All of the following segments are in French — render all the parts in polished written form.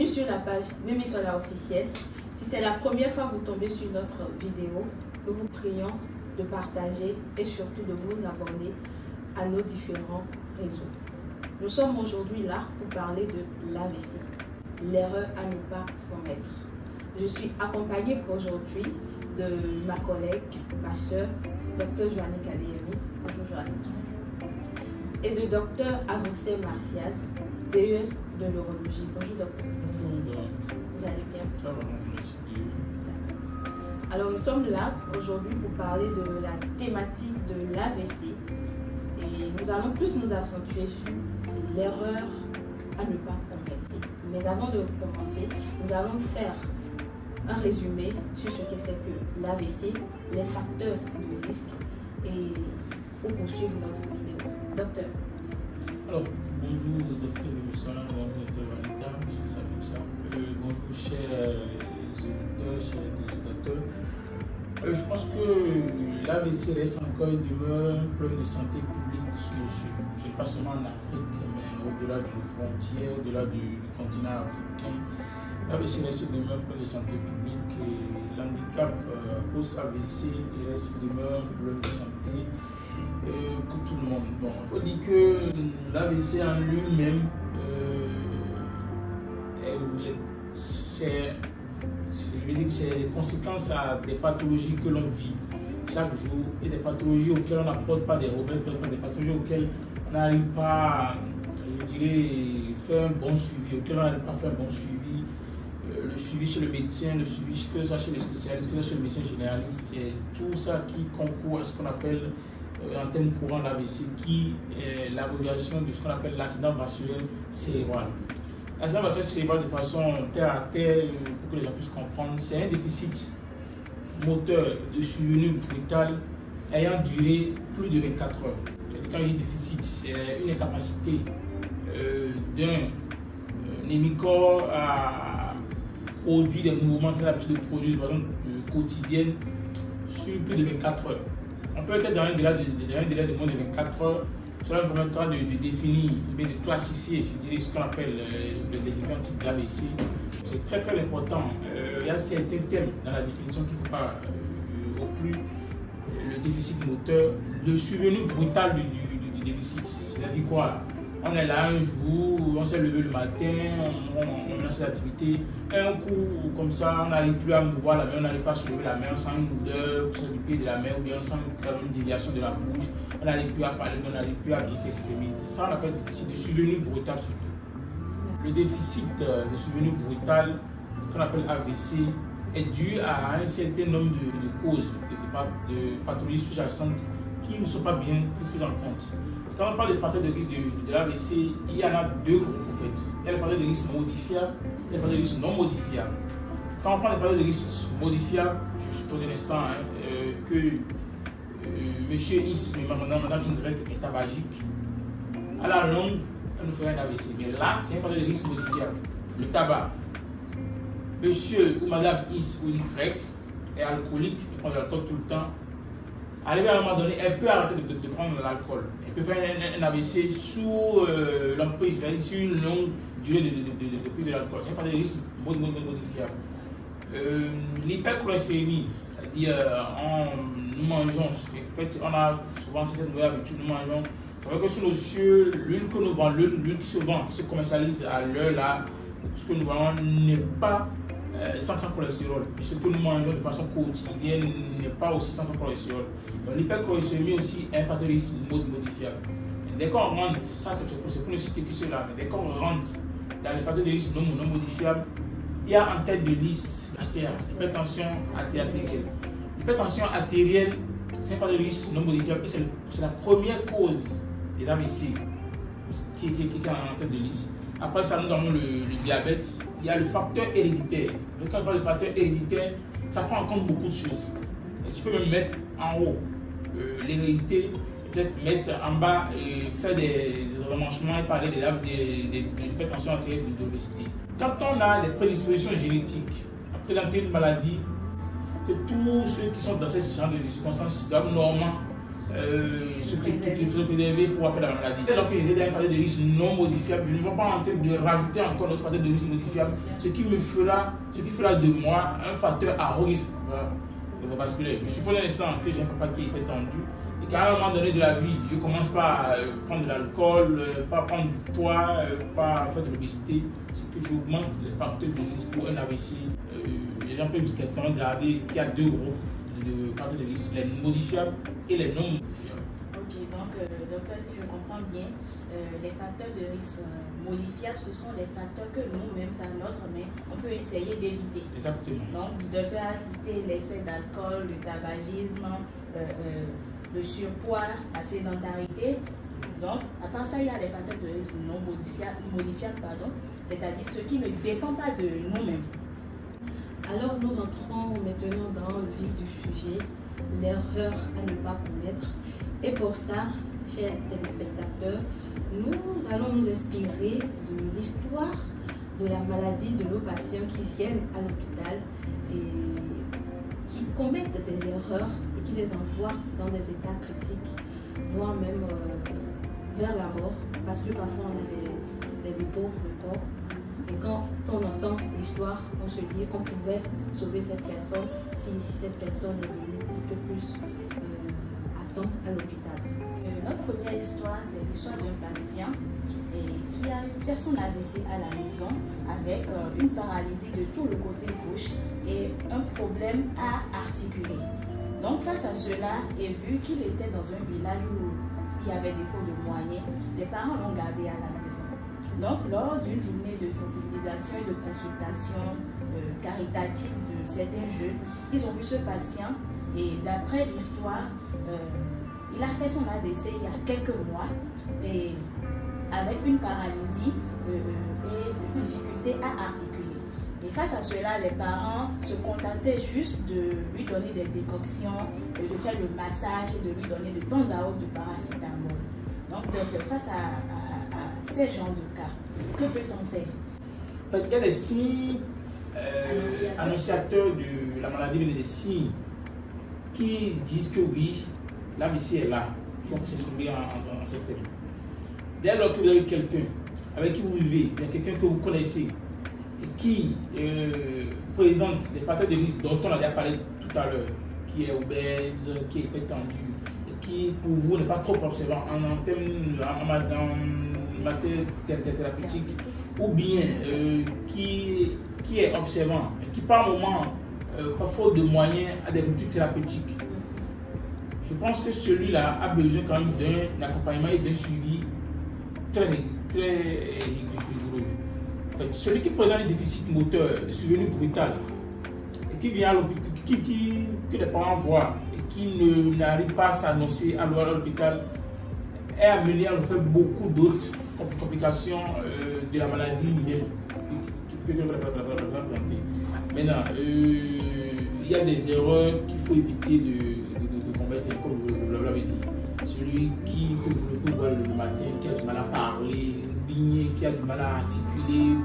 Bienvenue sur la page Memisola officielle. Si c'est la première fois que vous tombez sur notre vidéo, nous vous prions de partager et surtout de vous abonner à nos différents réseaux. Nous sommes aujourd'hui là pour parler de l'AVC, l'erreur à ne pas commettre. Je suis accompagnée aujourd'hui de ma collègue, ma soeur, Dr Joannick Adeyemi. Bonjour Joannick. Et de Dr Avocet Martial, DES de neurologie. Bonjour docteur. Bonjour. Vous allez bien? Ça va, merci. Alors nous sommes là aujourd'hui pour parler de la thématique de l'AVC et nous allons plus nous accentuer sur l'erreur à ne pas commettre. Mais avant de commencer, nous allons faire un résumé sur ce que c'est que l'AVC, les facteurs de risque et pour poursuivre notre vidéo. Docteur. Alors, bonjour docteur Memisola, bonjour docteur Vanita, c'est ça comme ça. Bonjour chers auditeurs, chers téléspectateurs. Je pense que l'AVC reste encore une demeure un problème de santé publique sous le sud. Je ne pas seulement en Afrique, mais au-delà de nos frontières, au-delà du continent africain. L'AVC reste une demeure un problème de santé publique et l'handicap post-AVC reste une demeure un problème de santé pour tout le monde. Bon, il faut dire que l'AVC en lui-même, c'est des conséquences à des pathologies que l'on vit chaque jour et des pathologies auxquelles on n'apporte pas des remèdes, des pathologies auxquelles on n'arrive pas, je dirais, faire un bon suivi, auxquelles on n'arrive pas à faire un bon suivi. Le suivi chez le médecin, le suivi que ça chez les spécialistes, que ça chez le médecin généraliste, c'est tout ça qui concourt à ce qu'on appelle en termes courants l'AVC, qui est l'abréviation de ce qu'on appelle l'accident vasculaire cérébral. L'accident vasculaire cérébral, de façon terre à terre, pour que les gens puissent comprendre, c'est un déficit moteur de survenue brutale ayant duré plus de 24 heures. Quand il y a déficit, c'est une incapacité d'un hémicorps à produire des mouvements qu'il a l'habitude de produire de façon quotidienne sur plus de 24 heures. On peut être dans un délai de moins de 24 heures. Cela nous permettra de définir, de classifier, je dirais, ce qu'on appelle les différents types d'AVC. C'est très très important. Il y a certains thèmes dans la définition qu'il ne faut pas occlure. Le déficit moteur, le survenu brutal du déficit. C'est-à-dire quoi? On est là un jour, on s'est levé le matin, on lance l'activité, un coup comme ça, on n'arrive plus à mouvoir la main, on n'arrive pas à se lever la main, on sent une douleur du pied de la main, ou bien on sent une déviation de la bouche, on n'arrive plus à parler, on n'arrive plus à bien s'exprimer. C'est ça qu'on appelle le déficit de survenu brutal surtout. Le déficit de survenu brutal, qu'on appelle AVC, est dû à un certain nombre de causes, de pathologies sous-jacentes qui ne sont pas bien prises en compte. Quand on parle des facteurs de risque de l'AVC, il y en a deux groupes en fait. Il y a les facteurs de risque modifiables et les facteurs de risque non modifiables. Quand on parle des facteurs de risque modifiables, je suppose un instant que monsieur X, madame Y est tabagique. À la longue, ça nous fait un AVC. Mais là, c'est un facteur de risque modifiable. Le tabac. Monsieur ou madame X ou Y est alcoolique, il prend de l'alcool tout le temps. Arrivé à un moment donné, elle peut arrêter de prendre l'alcool. Elle peut faire un AVC sous l'emprise, c'est-à-dire sur une longue durée de prise de l'alcool. C'est pas des risques modifiables. L'hypercholestérémie, c'est-à-dire nous mangeons, en fait, on a souvent cette nouvelle habitude, nous mangeons. C'est vrai que sur nos cieux, l'huile que nous vendons, l'huile qui se vend, qui se commercialise à l'heure là, ce que nous vendons n'est pas sans cholestérol. Et ce que nous mangeons de façon quotidienne n'est pas aussi sans cholestérol. Donc l'hypercholestérémie aussi est un facteur de risque modifiable. Et dès qu'on rentre, ça c'est pour ne citer que cela, mais dès qu'on rentre dans les facteurs de risque non modifiables, il y a en tête de liste l'hypertension artérielle. L'hypertension artérielle, c'est un facteur de risque non modifiable et c'est la première cause des AVC qui est en tête de liste. Après ça, nous avons le diabète. Il y a le facteur héréditaire. Quand on parle de facteur héréditaire, ça prend en compte beaucoup de choses. Je peux même mettre en haut l'hérédité, peut-être mettre en bas et faire des remanchements et parler de l'hypertension artérielle et de l'obésité. Quand on a des prédispositions génétiques à présenter une maladie, que tous ceux qui sont dans ce genre de circonstances doivent normalement se préserver pour faire la maladie. Dès lors que j'ai des facteurs de risque non modifiables, je ne vais pas en train de rajouter encore d'autres facteurs de risque modifiables, ce qui fera de moi un facteur à haut risque vasculaire. Je suppose un instant que j'ai un papa qui est tendu et qu'à un moment donné de la vie, je commence pas à prendre de l'alcool, pas prendre du poids, pas faire de l'obésité, c'est que j'augmente les facteurs de risque pour un AVC. Les gens peuvent directement regarder qu'il y a deux groupes de facteurs de risque, les modifiables et les non modifiables. Ok, donc docteur, si je comprends bien, les facteurs de risque modifiables, ce sont les facteurs que nous-mêmes, par notre main, on peut essayer d'éviter. Exactement. Donc, le docteur a cité l'excès d'alcool, le tabagisme, le surpoids, la sédentarité. Donc, à part ça, il y a les facteurs de risque non modifiables, c'est-à-dire ceux qui ne dépendent pas de nous-mêmes. Alors, nous rentrons maintenant dans le vif du sujet, l'erreur à ne pas commettre. Et pour ça, chers téléspectateurs, nous allons nous inspirer de l'histoire de la maladie de nos patients qui viennent à l'hôpital et qui commettent des erreurs et qui les envoient dans des états critiques, voire même vers la mort, parce que parfois on a des dépôts de corps. Et quand on entend l'histoire, on se dit qu'on pouvait sauver cette personne si cette personne est venue un peu plus à temps à l'hôpital. Notre première histoire, c'est l'histoire d'un patient qui a fait son AVC à la maison avec une paralysie de tout le côté gauche et un problème à articuler. Donc face à cela, et vu qu'il était dans un village où il y avait défaut de moyens, les parents l'ont gardé à la maison. Donc lors d'une journée de sensibilisation et de consultation caritative de certains jeunes, ils ont vu ce patient et d'après l'histoire, il a fait son AVC il y a quelques mois et avec une paralysie et une difficulté à articuler. Et face à cela, les parents se contentaient juste de lui donner des décoctions, de faire le massage et de lui donner de temps à autre du paracétamol. Donc, face à ces genres de cas, que peut-on faire? Il y a des signes annonciateurs de la maladie, mais des signes qui disent que oui, l'AVC est là. Il faut s'exprimer en ces termes. Dès lors que vous avez quelqu'un avec qui vous vivez, quelqu'un que vous connaissez, et qui présente des facteurs de risque dont on a déjà parlé tout à l'heure, qui est obèse, qui est hypertendu, et qui pour vous n'est pas trop observant en matière thérapeutique, ou bien qui est observant, et qui par moment, par faute de moyens, a des ruptures thérapeutiques. Je pense que celui-là a besoin quand même d'un accompagnement et d'un suivi très rigoureux. En fait, celui qui présente un déficit moteur, est survenu brutal, et qui vient à l'hôpital, que les parents voient, et qui n'arrive pas à s'annoncer à l'hôpital, est amené à nous faire beaucoup d'autres complications de la maladie même. Maintenant, il y a des erreurs qu'il faut éviter de commettre, comme vous l'avez dit. Celui que vous voyez le matin, qui a du mal à parler, qui a du mal à articuler,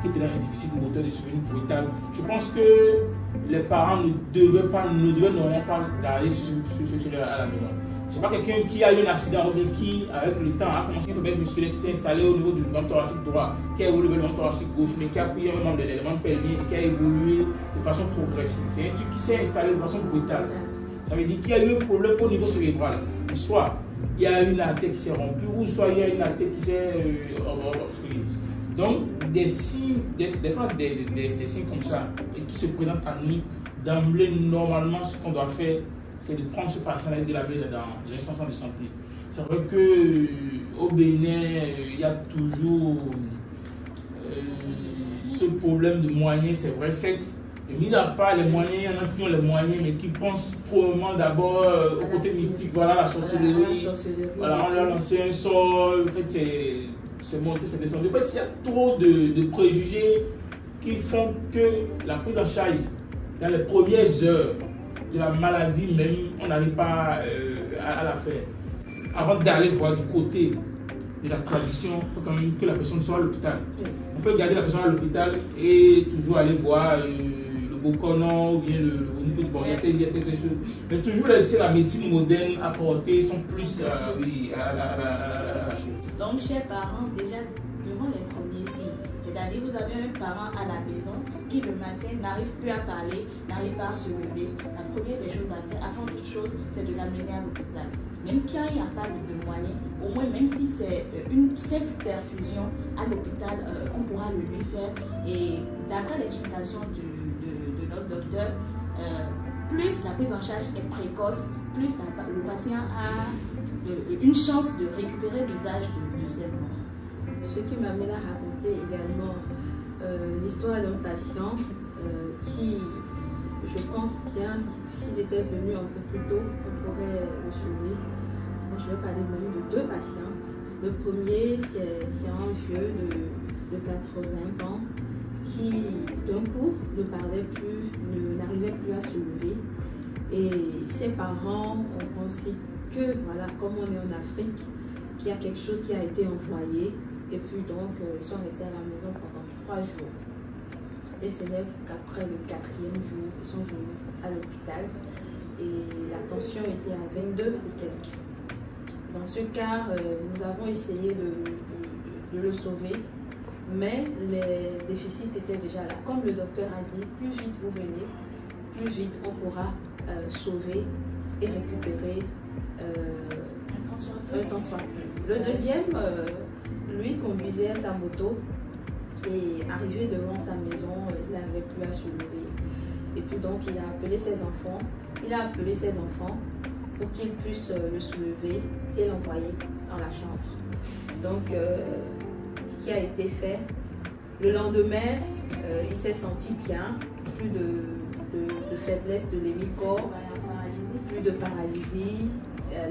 qui est dans un déficit moteur de souvenir brutal. Je pense que les parents ne devraient normalement pas garder ce à la maison. Ce n'est pas quelqu'un qui a eu un accident ou qui, avec le temps, a commencé une faiblesse musculaire qui s'est installée au niveau du membre thoracique droit, qui a évolué vers le membre thoracique gauche, mais qui a pris un membre de l'élément pelvien et qui a évolué de façon progressive. C'est un truc qui s'est installé de façon brutale. Ça veut dire qu'il y a eu un problème au niveau cérébral. Soit il y a une artère qui s'est rompue, ou soit il y a une artère qui s'est obstruée. Donc, des signes, des signes comme ça, qui se présentent à nous, d'emblée, normalement, ce qu'on doit faire, c'est de prendre ce patient-là et de l'amener dans les centres de santé. C'est vrai qu'au Bénin, il y a toujours ce problème de moyens, c'est vrai, certes. Mis à part les moyens, il y en a qui ont les moyens, mais qui pensent probablement d'abord au côté mystique, voilà, la sorcellerie. Voilà, on leur a lancé un sort, en fait, c'est monté, c'est descendu. En fait, il y a trop de préjugés qui font que la prise en charge, dans les premières heures de la maladie même, on n'arrive pas à la faire. Avant d'aller voir du côté de la tradition, il faut quand même que la personne soit à l'hôpital. On peut garder la personne à l'hôpital et toujours aller voir le Boconon ou bien au niveau du bon, il y a quelque chose. Mais toujours laisser la médecine moderne apporter son plus oui, à la chose. Donc, chers parents, déjà devant les premiers signes, c'est-à-dire vous avez un parent à la maison qui le matin n'arrive plus à parler, n'arrive pas à se lever. La première des choses à faire, avant toute chose, c'est de l'amener à l'hôpital. Même quand il n'y a pas de moyen, au moins même si c'est une simple perfusion à l'hôpital, on pourra le lui faire. Et d'après l'explication de notre docteur, plus la prise en charge est précoce, plus le patient a une chance de récupérer l'usage de ses membres. Ce qui m'amène à raconter également l'histoire d'un patient qui, je pense bien, s'il était venu un peu plus tôt, on pourrait le sauver. Je vais parler même de deux patients. Le premier, c'est un vieux de 80 ans qui, d'un coup, ne parlait plus, n'arrivait plus à se lever. Et ses parents ont pensé que, voilà, comme on est en Afrique, qu'il y a quelque chose qui a été envoyé. Et puis donc, ils sont restés à la maison pendant 3 jours. Et ce n'est qu'après le 4e jour, ils sont venus à l'hôpital. Et la tension était à 22 et quelques. Dans ce cas, nous avons essayé de le sauver, mais les déficits étaient déjà là. Comme le docteur a dit, plus vite vous venez, plus vite on pourra sauver et récupérer un temps soit peu. Le deuxième, lui conduisait sa moto et arrivé devant sa maison, il n'arrivait plus à se lever. Et puis donc il a appelé ses enfants. Pour qu'ils puissent le soulever et l'envoyer dans la chambre. Donc, ce qui a été fait, le lendemain, il s'est senti bien, plus de faiblesse de l'hémicorps, plus de paralysie.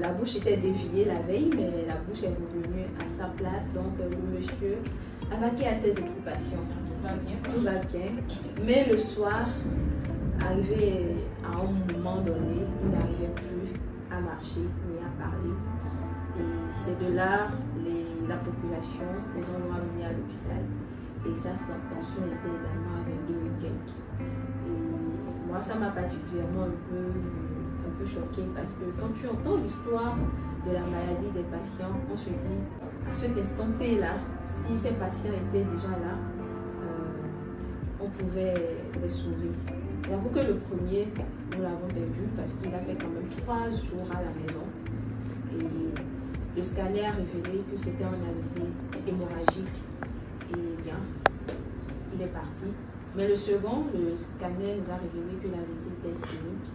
La bouche était déviée la veille, mais la bouche est revenue à sa place. Donc, le monsieur a vaqué à ses occupations. Tout va bien. Mais le soir, arrivé à un moment donné, il n'arrivait plus à marcher ni à parler. Et c'est de là, la population, les gens l'ont amené à l'hôpital. Et ça, sa tension était également à 22 et quelques. Et moi, ça m'a particulièrement un peu choquée parce que quand tu entends l'histoire de la maladie des patients, on se dit, à cet instant T-là, si ces patients étaient déjà là, on pouvait les sauver. J'avoue que le premier, nous l'avons perdu parce qu'il a fait quand même 3 jours à la maison. Et le scanner a révélé que c'était un AVC hémorragique. Et bien, il est parti. Mais le second, le scanner nous a révélé que l'AVC était ischémique.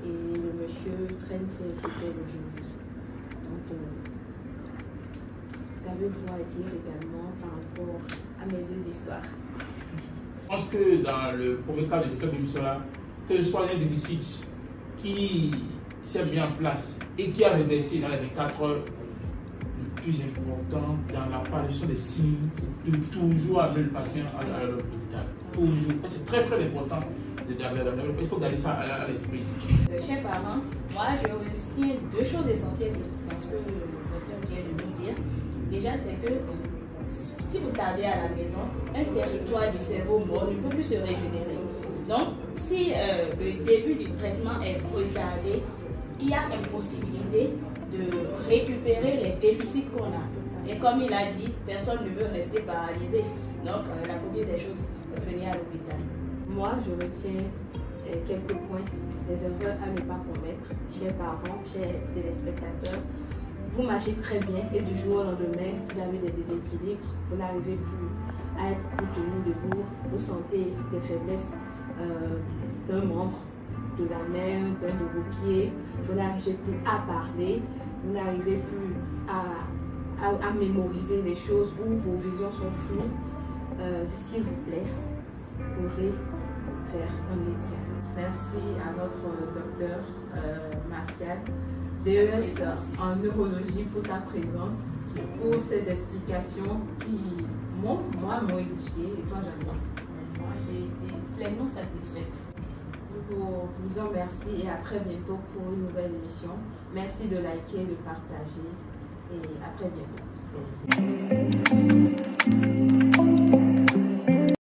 Et le monsieur traîne ses séquelles aujourd'hui. Donc, qu'avez-vous à dire également par rapport à mes 2 histoires? Je pense que dans le premier cas de Dr Bimsola, que ce soit un déficit qui s'est mis en place et qui a reversé dans les 24 heures, le plus important dans l'apparition des signes, c'est de toujours amener le patient à l'hôpital. Toujours. C'est très très important. Il faut garder ça à l'esprit. Chers parents, moi je retiens 2 choses essentielles dans ce que le docteur vient de nous dire. Déjà, c'est que si vous tardez à la maison, un territoire du cerveau mort ne peut plus se régénérer. Donc, si le début du traitement est retardé, il y a impossibilité de récupérer les déficits qu'on a. Et comme il a dit, personne ne veut rester paralysé. Donc, la première des choses, venez à l'hôpital. Moi, je retiens quelques points, les erreurs à ne pas commettre, chers parents, chers téléspectateurs. Vous marchez très bien et du jour au lendemain, vous avez des déséquilibres, vous n'arrivez plus à être tenu debout, vous sentez des faiblesses d'un membre, de la main, d'un de vos pieds, vous n'arrivez plus à parler, vous n'arrivez plus à mémoriser les choses ou vos visions sont floues. S'il vous plaît, courez vers un médecin. Merci à notre docteur Martial, DES en neurologie, pour sa présence, pour ses explications qui m'ont édifié. Et toi, Janine? Moi, j'ai été pleinement satisfaite. Nous vous disons merci et à très bientôt pour une nouvelle émission. Merci de liker, de partager et à très bientôt.